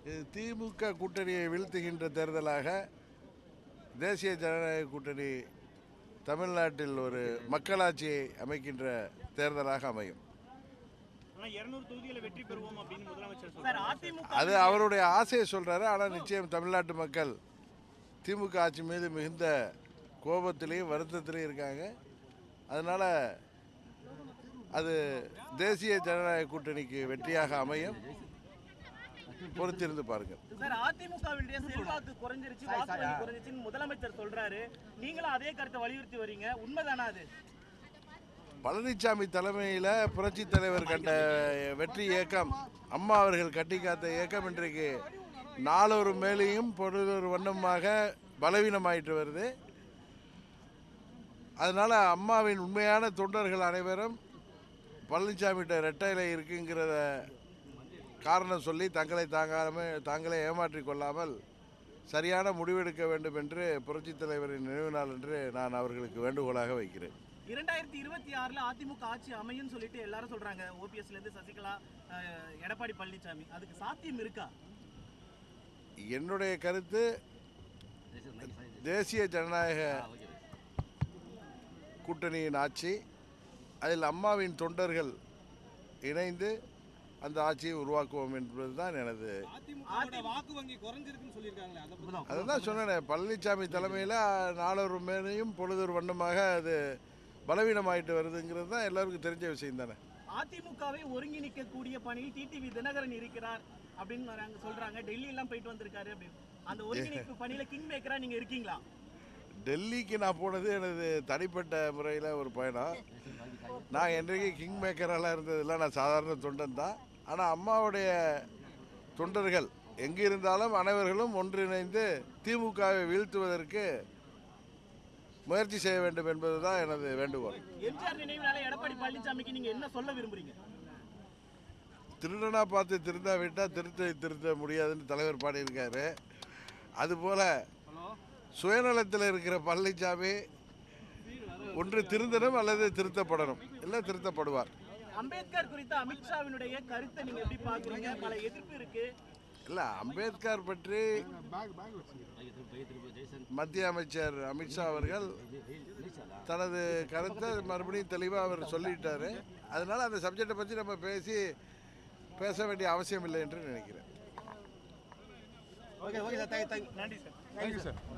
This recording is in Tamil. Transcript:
இது திமுக கூட்டணியை வீழ்த்துகின்ற தேர்தலாக தேசிய ஜனநாயக கூட்டணி தமிழ்நாட்டில் ஒரு மக்களாட்சியை அமைக்கின்ற தேர்தலாக அமையும். அது அவருடைய ஆசையை சொல்றாரு. ஆனால் நிச்சயம் தமிழ்நாட்டு மக்கள் திமுக ஆட்சி மீது மிகுந்த கோபத்திலையும் வருத்தத்திலையும் இருக்காங்க. அதனால அது தேசிய ஜனநாயக கூட்டணிக்கு வெற்றியாக அமையும். பொறுத்திருந்து பாருங்க. அதிமுகவினுடைய செல்வாக்கு குறைஞ்சிருச்சு, வாக்கு குறைஞ்சிருச்சுன்னு முதலமைச்சர் சொல்றாரு. நீங்களும் அதே கருத்தை வலியுறுத்தி வரீங்க. உண்மைதானா அது? பழனிசாமி தலைமையில் புரட்சி தலைவர் கண்ட வெற்றி இயக்கம், அம்மா அவர்கள் கட்டி காத்த இயக்கம் இன்றைக்கு நாளொரு மேலேயும் பொருளொரு வண்ணமாக பலவீனமாயிட்டு வருது. அதனால் அம்மாவின் உண்மையான தொண்டர்கள் அனைவரும் பழனிசாமிகிட்ட ரெட்டையில இருக்குங்கிறத காரணம் சொல்லி தாங்களே ஏமாற்றிக் கொள்ளாமல் சரியான முடிவெடுக்க வேண்டும் என்று புரட்சி தலைவரின் நினைவு நாள் என்று நான் அவர்களுக்கு வேண்டுகோளாக வைக்கிறேன். 2026 அதிமுக ஆட்சி அமையும் சொல்லிட்டு எல்லாரும் சொல்றாங்க. ஓபிஎஸ்ல இருந்து சசிகலா, எடப்பாடி பழனிசாமி, அதுக்கு சாத்தியம் இருக்கா? என்னுடைய கருத்து, தேசிய ஜனநாயக கூட்டணியின் ஆட்சி, அதில் அம்மாவின் தொண்டர்கள் இணைந்து அந்த ஆட்சியை உருவாக்குவோம் என்பதுதான் எனது. வாக்கு வங்கி குறைஞ்சிருக்குன்னு சொல்லியிருக்காங்களே, அதுதான் சொன்னேன். பழனிசாமி தலைமையில் நாளொரு மேனையும் பொழுதொரு வண்ணமாக அது பலவீனமாயிட்டு வருதுங்கிறது தான் எல்லாருக்கும் தெரிஞ்ச விஷயம் தானே. அதிமுகவை ஒருங்கிணைக்கக்கூடிய பணியில் டிடிவி தினகரன் இருக்கிறார் அப்படின்னு சொல்றாங்க. டெல்லி எல்லாம் போயிட்டு வந்திருக்காரு அப்படின்னு. அந்த ஒருங்கிணைப்பு பணியில கிங் மேக்கரா நீங்க இருக்கீங்களா? டெல்லிக்கு நான் போனது எனது தனிப்பட்ட முறையில் ஒரு பயணம். நான் என்றைக்கு கிங் மேக்கரெல்லாம் இருந்ததில்லை. நான் சாதாரண தொண்டன் தான். ஆனால் அம்மாவுடைய தொண்டர்கள் எங்கே இருந்தாலும் அனைவர்களும் ஒன்றிணைந்து திமுகவை வீழ்த்துவதற்கு முயற்சி செய்ய வேண்டும் என்பதுதான் எனது வேண்டுகோள். எம்ஜிஆர் நினைவு நாளை எடப்பாடி பழனிசாமிக்கு நீங்க என்ன சொல்ல விரும்புறீங்க? திருடனா பார்த்து திருந்தா விட்டா திருத்த முடியாதுன்னு தலைவர் பாடியிருக்காரு. அதுபோல சுயநலத்தில் இருக்கிற பழனிசாமி ஒன்று திருந்தணும் அல்லது திருத்தப்படணும், இல்லை திருத்தப்படுவார். அம்பேத்கர் குறித்த அமித்ஷாவினுடைய கருத்தை நீங்க எப்படி பாக்குறீங்க? பல எதிர்ப்பு இருக்கு. இல்லை, அம்பேத்கர் பற்றி மத்திய அமைச்சர் அமித்ஷா அவர்கள் தனது கருத்தை மறுபடியும் தெளிவாக அவர் சொல்லிட்டாரு. அதனால அந்த சப்ஜெக்டை பற்றி நம்ம பேச வேண்டிய அவசியம் இல்லை என்று நினைக்கிறேன். நன்றி சார்.